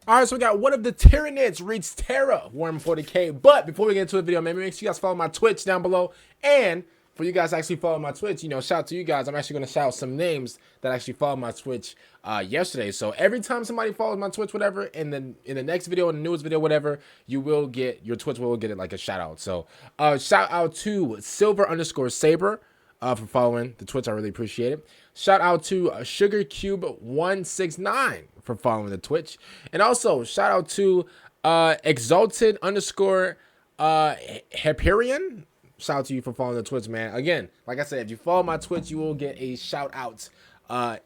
All right, so we got one of the Tyranids reached Terra, Warhammer 40k. But before we get into the video, man, make sure you guys follow my Twitch down below. And for you guys to actually follow my Twitch, you know, shout out to you guys. I'm actually going to shout out some names that actually followed my Twitch yesterday. So every time somebody follows my Twitch, whatever, and then in the next video, in the newest video, whatever, you will get, your Twitch will get it like a shout out. So shout out to Silver_Saber. For following the Twitch, I really appreciate it. Shout out to SugarCube169 for following the Twitch, and also shout out to Exalted_Hyperion. Shout out to you for following the Twitch, man. Again, like I said, if you follow my Twitch, you will get a shout out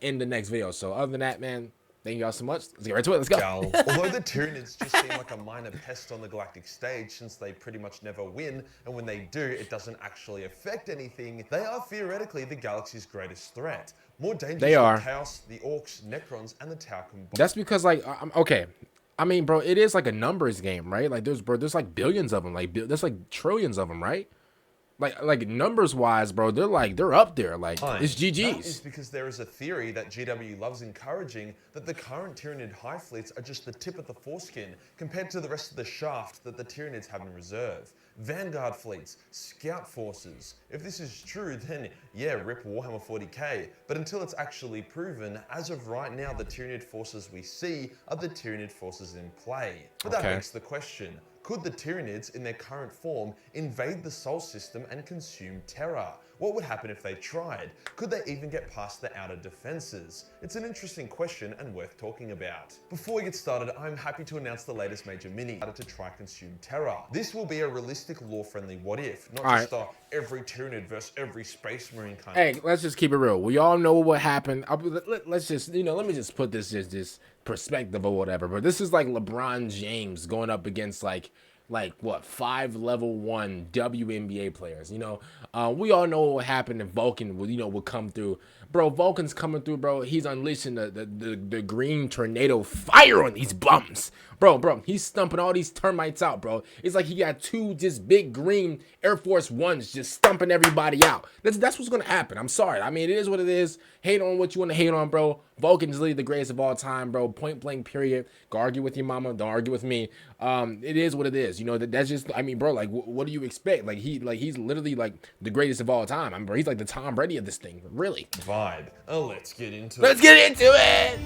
in the next video. So other than that, man, thank you all so much. Let's get right to it. Let's go. Although the Tyranids just seem like a minor pest on the galactic stage since they pretty much never win, and when they do, it doesn't actually affect anything, they are theoretically the galaxy's greatest threat. More dangerous than Chaos, the Orcs, Necrons, and the Tau combined. That's because, like, okay. I mean, bro, it is like a numbers game, right? Like, there's like billions of them. Like, there's like trillions of them, right? Like numbers wise, bro, they're up there. Like, it's GG's. That is because there is a theory that GW loves encouraging that the current Tyranid high fleets are just the tip of the foreskin compared to the rest of the shaft that the Tyranids have in reserve. Vanguard fleets, scout forces. If this is true, then yeah, rip Warhammer 40k. But until it's actually proven, as of right now, the Tyranid forces we see are the Tyranid forces in play. But that begs the question, could the Tyranids in their current form invade the Sol system and consume Terra? What would happen if they tried? Could they even get past the outer defenses? It's an interesting question and worth talking about. Before we get started, I'm happy to announce the latest major mini to try consume Terra. This will be a realistic lore-friendly what if, not just every Tyranid versus every Space Marine kind. Hey, let's just keep it real. We all know what happened. Let's just, you know, let me just put this perspective or whatever. But this is like LeBron James going up against like what, 5 level 1 WNBA players. You know, we all know what happened if Vulcan would come through. Bro, Vulcan's coming through, bro. He's unleashing the green tornado fire on these bums. Bro, he's stumping all these termites out, bro. It's like he got 2 just big green Air Force Ones just stumping everybody out. That's what's gonna happen. I'm sorry. I mean, it is what it is. Hate on what you want to hate on, bro. Vulcan is literally the greatest of all time, bro. Point blank, period. Go argue with your mama. Don't argue with me. It is what it is. You know, that's just, I mean, bro, like, what do you expect? He's literally like the greatest of all time. I mean, bro, he's like the Tom Brady of this thing, really. Vibe. Let's get into it. Let's get into it.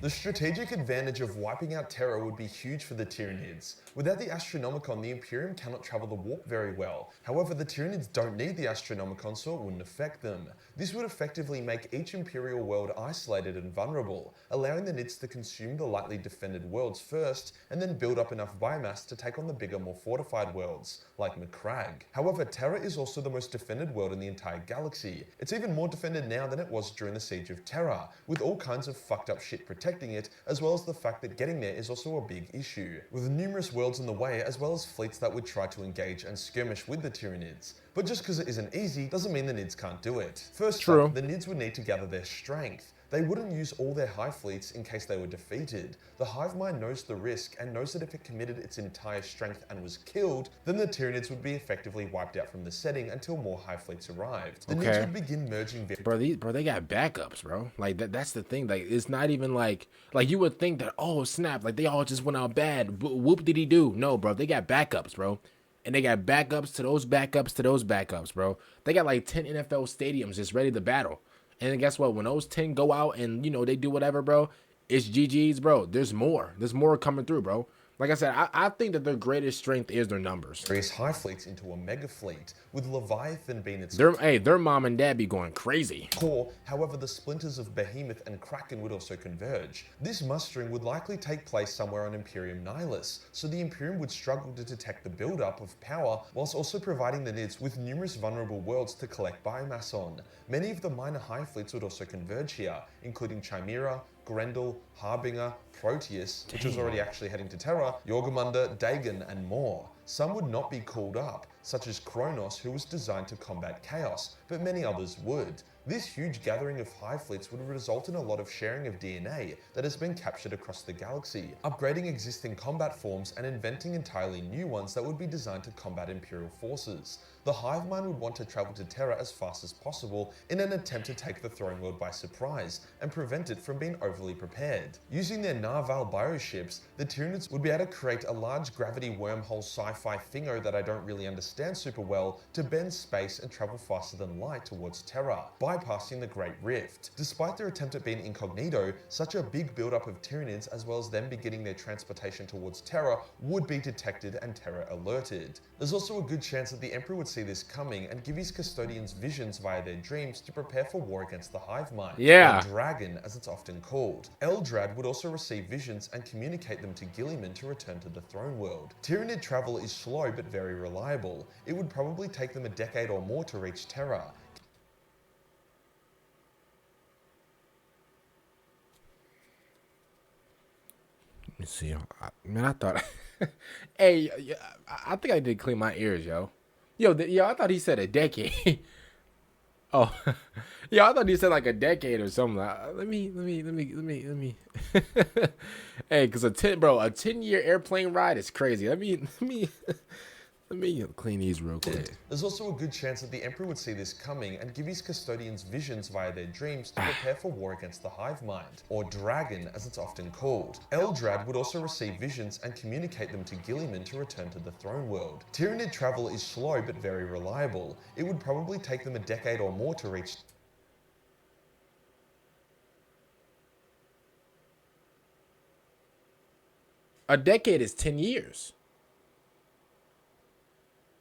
The strategic advantage of wiping out Terra would be huge for the Tyranids. Without the Astronomicon, the Imperium cannot travel the warp very well. However, the Tyranids don't need the Astronomicon, so it wouldn't affect them. This would effectively make each Imperial world isolated and vulnerable, allowing the Nids to consume the lightly defended worlds first, and then build up enough biomass to take on the bigger, more fortified worlds, like Macragge. However, Terra is also the most defended world in the entire galaxy. It's even more defended now than it was during the Siege of Terra, with all kinds of fucked up shit protecting it, as well as the fact that getting there is also a big issue, with numerous worlds in the way as well as fleets that would try to engage and skirmish with the Tyranids. But just because it isn't easy doesn't mean the Nids can't do it. First up, the Nids would need to gather their strength. They wouldn't use all their hive fleets in case they were defeated. The hive mind knows the risk and knows that if it committed its entire strength and was killed, then the Tyranids would be effectively wiped out from the setting until more hive fleets arrived. The Nids would begin merging. Bro, they got backups, bro. Like that's the thing. Like, it's not even like you would think that, oh snap, like they all just went out bad. Whoop did he do? No, bro, they got backups, bro. And they got backups to those backups to those backups, bro. They got like 10 NFL stadiums just ready to battle. And then guess what? When those 10 go out and, you know, they do whatever, bro, it's GG's, bro. There's more. There's more coming through, bro. Like I said, I think that their greatest strength is their numbers. Various hive fleets into a mega fleet, with Leviathan being its their mom and dad be going crazy. Core. However, the splinters of Behemoth and Kraken would also converge. This mustering would likely take place somewhere on Imperium Nihilus, so the Imperium would struggle to detect the build-up of power, whilst also providing the Nids with numerous vulnerable worlds to collect biomass on. Many of the minor hive fleets would also converge here, including Chimera, Grendel, Harbinger, Proteus, which was already actually heading to Terra, Jormungandr, Dagon, and more. Some would not be called up, such as Kronos, who was designed to combat chaos, but many others would. This huge gathering of hive fleets would result in a lot of sharing of DNA that has been captured across the galaxy, upgrading existing combat forms and inventing entirely new ones that would be designed to combat Imperial forces. The hive mind would want to travel to Terra as fast as possible in an attempt to take the throne world by surprise and prevent it from being overly prepared. Using their Narval bioships, the Tyranids would be able to create a large gravity wormhole sci-fi thingo that I don't really understand super well to bend space and travel faster than light towards Terra, bypassing the Great Rift. Despite their attempt at being incognito, such a big buildup of Tyranids as well as them beginning their transportation towards Terra would be detected and Terra alerted. There's also a good chance that the Emperor would see this coming and give his custodians visions via their dreams to prepare for war against the hive mind, Yeah. or dragon as it's often called. Eldrad would also receive visions and communicate them to Guilliman to return to the throne world. Tyranid travel is slow but very reliable. It would probably take them a decade or more to reach Terra. Let me see. Man, I thought. Hey, I think I did clean my ears, yo. Yo, I thought he said a decade. Oh, yeah, I thought he said like a decade or something. Let me. Hey, cause a 10-year airplane ride is crazy. Let me clean these real quick. There's also a good chance that the Emperor would see this coming and give his custodians visions via their dreams to prepare for war against the hive mind, or dragon as it's often called. Eldrad would also receive visions and communicate them to Guilliman to return to the throne world. Tyranid travel is slow but very reliable. It would probably take them a decade or more to reach. A decade is 10 years.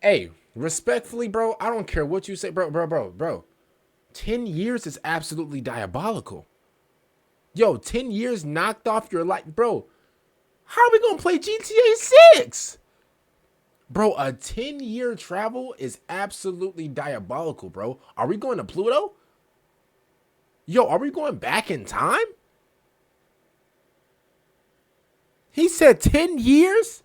Hey, respectfully, bro, I don't care what you say, bro. 10 years is absolutely diabolical. Yo, 10 years knocked off your life, bro. How are we gonna play GTA 6? Bro, a 10-year travel is absolutely diabolical, bro. Are we going to Pluto? Yo, are we going back in time? He said 10 years?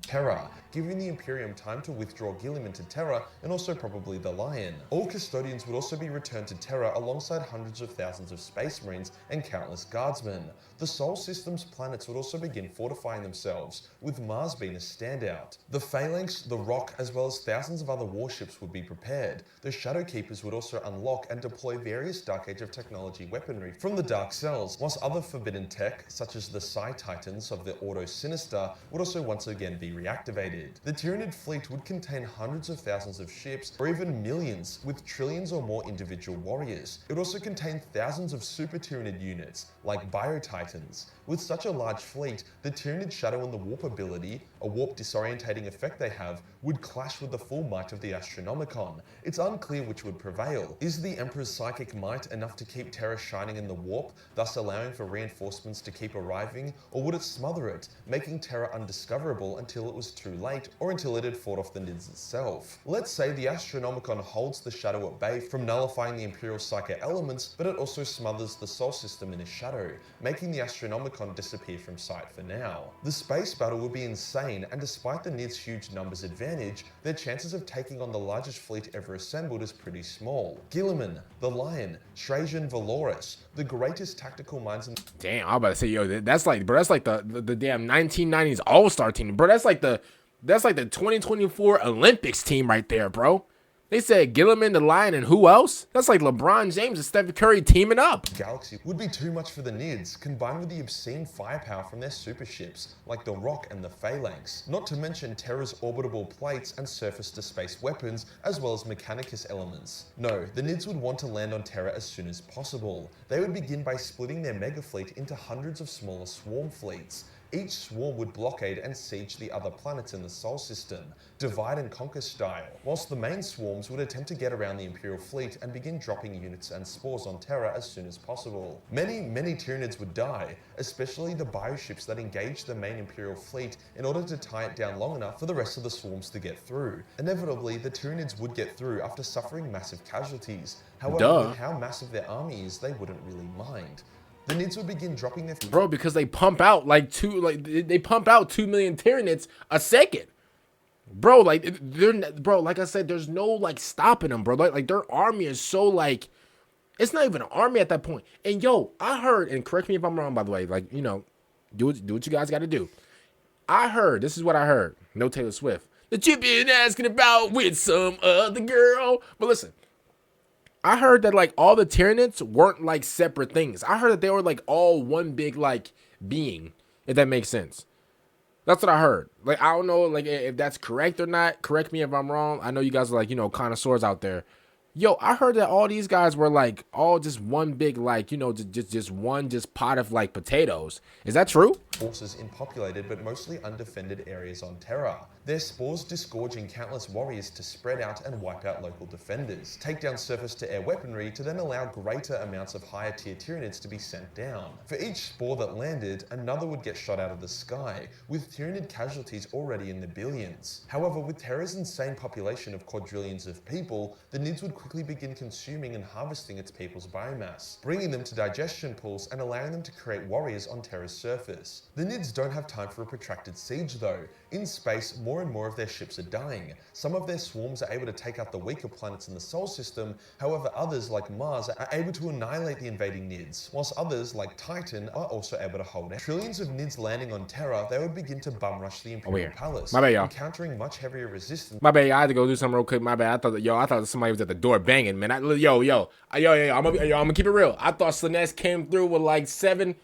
Terra, giving the Imperium time to withdraw Guilliman to Terra and also probably the Lion. All custodians would also be returned to Terra alongside hundreds of thousands of Space Marines and countless guardsmen. The Sol System's planets would also begin fortifying themselves, with Mars being a standout. The Phalanx, the Rock, as well as thousands of other warships would be prepared. The Shadow Keepers would also unlock and deploy various Dark Age of Technology weaponry from the Dark Cells, whilst other forbidden tech, such as the Psi Titans of the Ordo Sinister, would also once again be reactivated. The Tyranid fleet would contain hundreds of thousands of ships, or even millions, with trillions or more individual warriors. It would also contain thousands of super Tyranid units, like Biotitans. With such a large fleet, the Tyranid Shadow and the Warp ability, a warp disorientating effect they have, would clash with the full might of the Astronomicon. It's unclear which would prevail. Is the Emperor's psychic might enough to keep Terra shining in the warp, thus allowing for reinforcements to keep arriving, or would it smother it, making Terra undiscoverable until it was too late, or until it had fought off the Nids itself? Let's say the Astronomicon holds the Shadow at bay from nullifying the Imperial Psyche elements, but it also smothers the Sol System in a shadow, making the Astronomicon disappear from sight for now. The space battle would be insane, and despite the Nids' huge numbers advantage, their chances of taking on the largest fleet ever assembled is pretty small. Guilliman, the Lion, Trajan Valoris, the greatest tactical minds in— Damn, I'm about to say, yo, that's like the damn 1990s All-Star team, bro. That's like the 2024 Olympics team right there, bro. They said Guilliman, the Lion, and who else? That's like LeBron James and Stephen Curry teaming up. Galaxy would be too much for the Nids, combined with the obscene firepower from their super ships, like the Rock and the Phalanx. Not to mention Terra's orbitable plates and surface-to-space weapons, as well as Mechanicus elements. No, the Nids would want to land on Terra as soon as possible. They would begin by splitting their mega fleet into hundreds of smaller swarm fleets. Each swarm would blockade and siege the other planets in the Sol System, divide and conquer style, whilst the main swarms would attempt to get around the Imperial fleet and begin dropping units and spores on Terra as soon as possible. Many Tyranids would die, especially the bioships that engaged the main Imperial fleet in order to tie it down long enough for the rest of the swarms to get through. Inevitably, the Tyranids would get through after suffering massive casualties. However, with how massive their army is, they wouldn't really mind. The Nids would begin dropping their— Bro, because they pump out they pump out 2 million Tyranids a second. Bro, like I said, there's no like stopping them, bro. Like their army is so like, it's not even an army at that point. And yo, I heard, and correct me if I'm wrong, by the way, like, you know, do what you guys got to do. I heard, this is what I heard. No Taylor Swift. that you've been asking about with some other girl. But listen, I heard that like all the Tyranids weren't like separate things. I heard that they were like all one big like being, if that makes sense. That's what I heard. Like, I don't know like if that's correct or not. Correct me if I'm wrong. I know you guys are like, you know, connoisseurs out there. Yo, I heard that all these guys were like all just one big like, you know, just one pot of like potatoes. Is that true? Forces in populated but mostly undefended areas on Terra. Their spores disgorging countless warriors to spread out and wipe out local defenders, take down surface-to-air weaponry to then allow greater amounts of higher-tier Tyranids to be sent down. For each spore that landed, another would get shot out of the sky, with Tyranid casualties already in the billions. However, with Terra's insane population of quadrillions of people, the Nids would quickly begin consuming and harvesting its people's biomass, bringing them to digestion pools and allowing them to create warriors on Terra's surface. The Nids don't have time for a protracted siege though. In space, more and more of their ships are dying. Some of their swarms are able to take out the weaker planets in the Sol system, however others like Mars are able to annihilate the invading Nids, whilst others like Titan are also able to hold out. Trillions of Nids landing on Terra, they would begin to bum rush the Imperial Palace, My bad, y'all. encountering much heavier resistance. My bad, I had to go do something real quick. My bad. I thought somebody was at the door banging, man. I'm gonna keep it real. I thought Slaanesh came through with like seven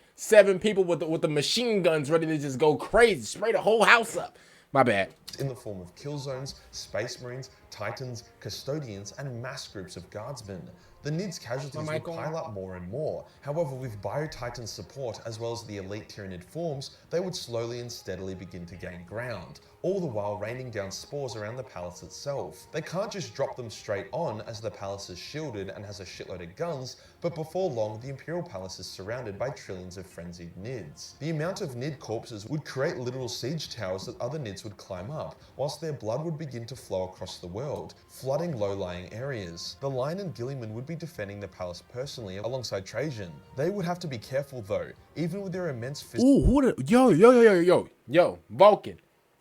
people with the machine guns ready to just go crazy, spray the whole house up. My bad. In the form of kill zones, space marines, titans, custodians, and mass groups of guardsmen. The Nids casualties would pile up more and more. However, with Bio-Titan's support as well as the elite Tyranid forms, they would slowly and steadily begin to gain ground, all the while raining down spores around the palace itself. They can't just drop them straight on as the palace is shielded and has a shitload of guns, but before long the Imperial Palace is surrounded by trillions of frenzied Nids. The amount of Nid corpses would create literal siege towers that other Nids would climb up, whilst their blood would begin to flow across the world, flooding low-lying areas. The Lion and Guilliman would be defending the palace personally alongside Trajan. They would have to be careful though, even with their immense Ooh, yo,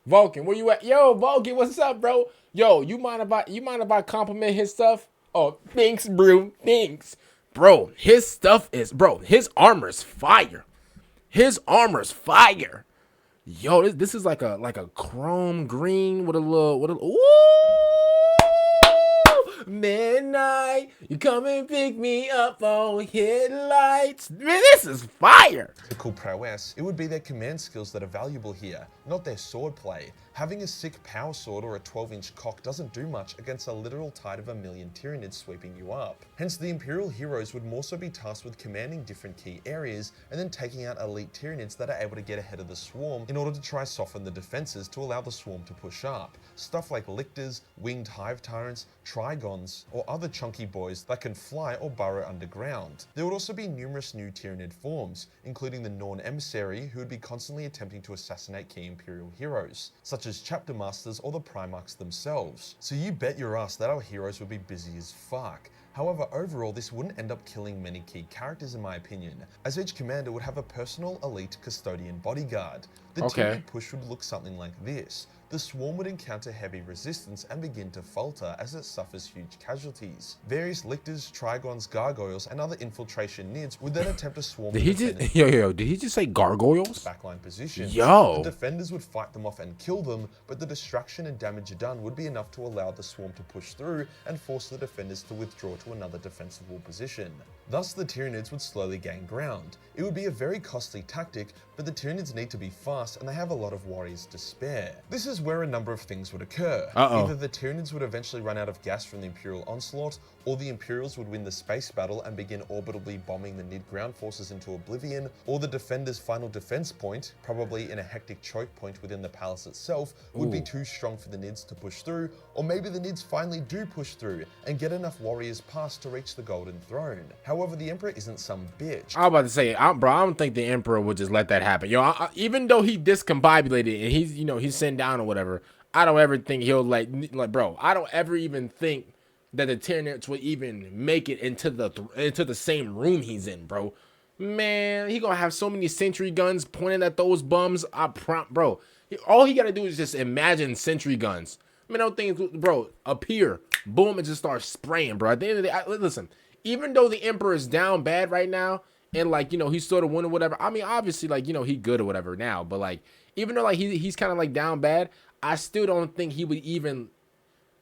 Vulcan, where you at? Yo, Vulcan, what's up, bro? Yo, you mind if I compliment his stuff? Oh, thanks, bro. Thanks. Bro, his armor's fire. His armor's fire. Yo, this is like a chrome green with a ooh, midnight, you come and pick me up on headlights. Man, this is fire. Tactical prowess, it would be their command skills that are valuable here, not their swordplay. Having a sick power sword or a 12-inch cock doesn't do much against a literal tide of 1,000,000 Tyranids sweeping you up. Hence, the Imperial heroes would more so be tasked with commanding different key areas and then taking out elite Tyranids that are able to get ahead of the swarm in order to try soften the defenses to allow the swarm to push up. Stuff like lictors, winged hive tyrants, trigons, or other chunky boys that can fly or burrow underground. There would also be numerous new Tyranid forms, including the Norn emissary, who would be constantly attempting to assassinate key Imperial heroes, such as chapter masters or the Primarchs themselves. So you bet your ass that our heroes would be busy as fuck. However, overall, this wouldn't end up killing many key characters in my opinion, as each commander would have a personal elite custodian bodyguard. The Tyranid push would look something like this. The swarm would encounter heavy resistance and begin to falter as it suffers huge casualties. Various lictors, trigons, gargoyles, and other infiltration Nids would then attempt to swarm did he just say gargoyles? Backline position. Yo. The defenders would fight them off and kill them, but the destruction and damage done would be enough to allow the swarm to push through and force the defenders to withdraw to another defensible position. Thus, the Tyranids would slowly gain ground. It would be a very costly tactic, but the Tyranids need to be fast and they have a lot of warriors to spare. This is where a number of things would occur. Either the Tyranids would eventually run out of gas from the Imperial onslaught, or the Imperials would win the space battle and begin orbitally bombing the Nid ground forces into oblivion, or the defenders' final defense point, probably in a hectic choke point within the palace itself, would be too strong for the Nids to push through, or maybe the Nids finally do push through and get enough warriors past to reach the Golden Throne. However, the Emperor isn't some bitch. I was about to say, bro, I don't think the Emperor would just let that happen. Yo, even though he discombobulated and he's sent down or whatever, I don't ever think he'll like, bro, I don't ever even think that the Tyranids would even make it into the same room he's in, bro. Man, he gonna have so many sentry guns pointed at those bums. Bro, all he gotta do is just imagine sentry guns. I mean, I don't think, bro, appear, boom, and just start spraying, bro. At the end of the day, listen, even though the Emperor is down bad right now, and like, he's sort of winning whatever. I mean, obviously, like, he good or whatever now, but like, even though like he's kind of like down bad, I still don't think he would even.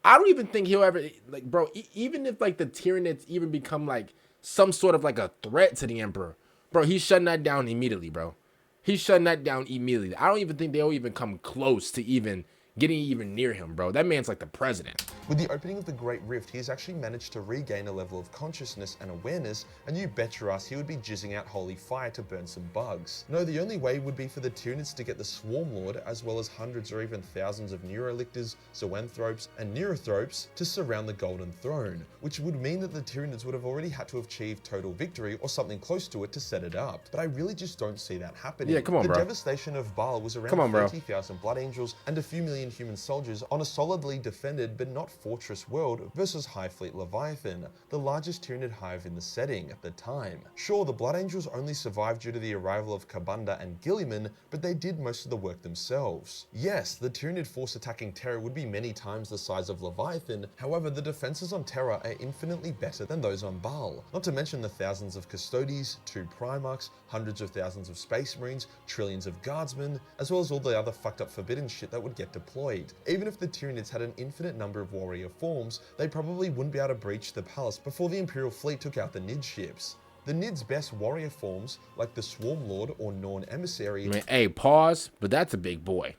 I don't even think he'll ever like, bro. Even if like the Tyranids even become like some sort of like a threat to the Emperor, bro, he's shutting that down immediately, bro. He's shutting that down immediately. I don't even think they'll even come close to even getting even near him, bro. That man's like the president. With the opening of the Great Rift, he has actually managed to regain a level of consciousness and awareness, and you betcha us he would be jizzing out holy fire to burn some bugs. No, the only way would be for the Tyranids to get the Swarm Lord, as well as hundreds or even thousands of Neurolictors, Zoanthropes, and Neurothropes to surround the Golden Throne, which would mean that the Tyranids would have already had to achieve total victory or something close to it to set it up. But I really just don't see that happening. Yeah, come on, the bro. devastation of Baal was around 30,000 Blood Angels and a few million human soldiers on a solidly defended but not fortress world versus High Fleet Leviathan, the largest Tyranid hive in the setting at the time. Sure, the Blood Angels only survived due to the arrival of Kabanda and Guilliman, but they did most of the work themselves. Yes, the Tyranid force attacking Terra would be many times the size of Leviathan, however the defenses on Terra are infinitely better than those on Baal, not to mention the thousands of Custodes, 2 Primarchs, hundreds of thousands of Space Marines, trillions of Guardsmen, as well as all the other fucked up forbidden shit that would get deployed. Even if the Tyranids had an infinite number of warrior forms, they probably wouldn't be able to breach the palace before the Imperial fleet took out the Nid ships. The Nid's best warrior forms, like the Swarm Lord or Norn Emissary... Man, hey, pause, but that's a big boy.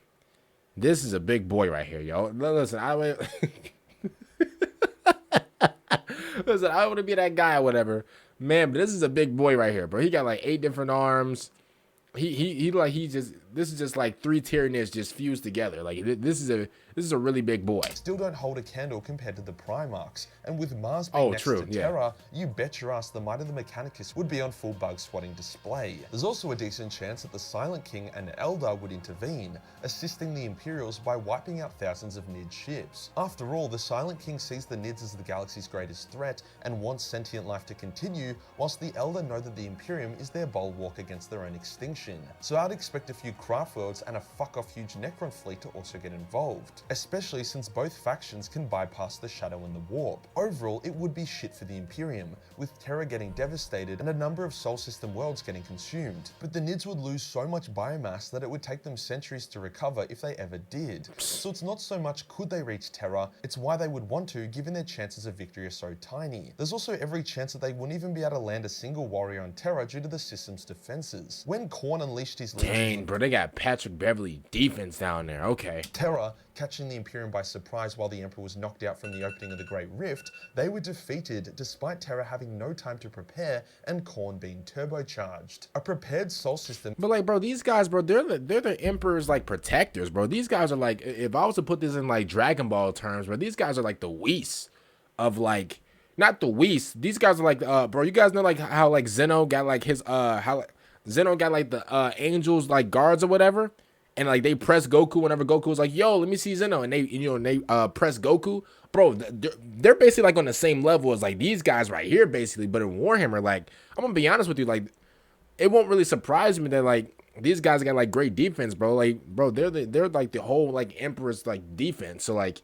This is a big boy right here, yo. Listen, listen, I want to be that guy or whatever. Man, but this is a big boy right here, bro. He got like 8 different arms. This is just like 3 Tyranids just fused together. Like this is a really big boy. Still don't hold a candle compared to the Primarchs, and with Mars being next to Terra, you betcha us the might of the Mechanicus would be on full bug swatting display. There's also a decent chance that the Silent King and Eldar would intervene, assisting the Imperials by wiping out thousands of Nid ships. After all, the Silent King sees the Nids as the galaxy's greatest threat and wants sentient life to continue, whilst the Eldar know that the Imperium is their bulwark against their own extinction. So I'd expect a few craft worlds and a fuck-off huge Necron fleet to also get involved, especially since both factions can bypass the Shadow and the Warp. Overall, it would be shit for the Imperium, with Terra getting devastated and a number of Sol System worlds getting consumed. But the Nids would lose so much biomass that it would take them centuries to recover if they ever did. So it's not so much could they reach Terra, it's why they would want to, given their chances of victory are so tiny. There's also every chance that they wouldn't even be able to land a single warrior on Terra due to the system's defenses. When Khorne unleashed his Dang, bro, they got Patrick Beverly defense down there. Okay. Terra, catching the Imperium by surprise while the Emperor was knocked out from the opening of the Great Rift, they were defeated despite Terra having no time to prepare and Khorne being turbocharged. A prepared Sol System. But like, bro, these guys, bro, they're the Emperor's like protectors, bro. These guys are like, if I was to put this in like Dragon Ball terms, bro, these guys are like the Whis of like, not the Whis. These guys are like, bro, you guys know like how like Xeno got like his Xeno got like the angels like guards or whatever, and like they press Goku whenever Goku was like, "Yo, let me see Xeno," and they press Goku, bro. They're basically like on the same level as like these guys right here, basically. But in Warhammer, like I'm gonna be honest with you, like it won't really surprise me that like these guys got like great defense, bro. Like, bro, they're like the whole like Emperor's like defense. So like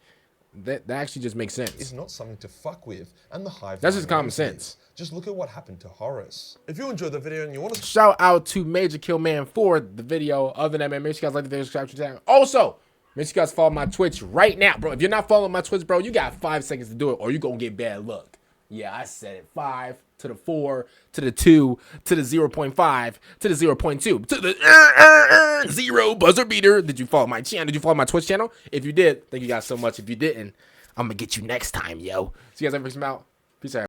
that actually just makes sense. It's not something to fuck with, and the Hive. That's just common sense. Just look at what happened to Horus. If you enjoyed the video and you want to shout out to Majorkill Man for the video. Other than that, man, make sure you guys like the video, subscribe to the channel. Also, make sure you guys follow my Twitch right now, bro. If you're not following my Twitch, bro, you got 5 seconds to do it, or you gonna get bad luck. Yeah, I said it. 5 to the 4 to the 2 to the 0.5 to the 0.2 to the 0 buzzer beater. Did you follow my channel? Did you follow my Twitch channel? If you did, thank you guys so much. If you didn't, I'm gonna get you next time, yo. See you guys ever out. Peace out.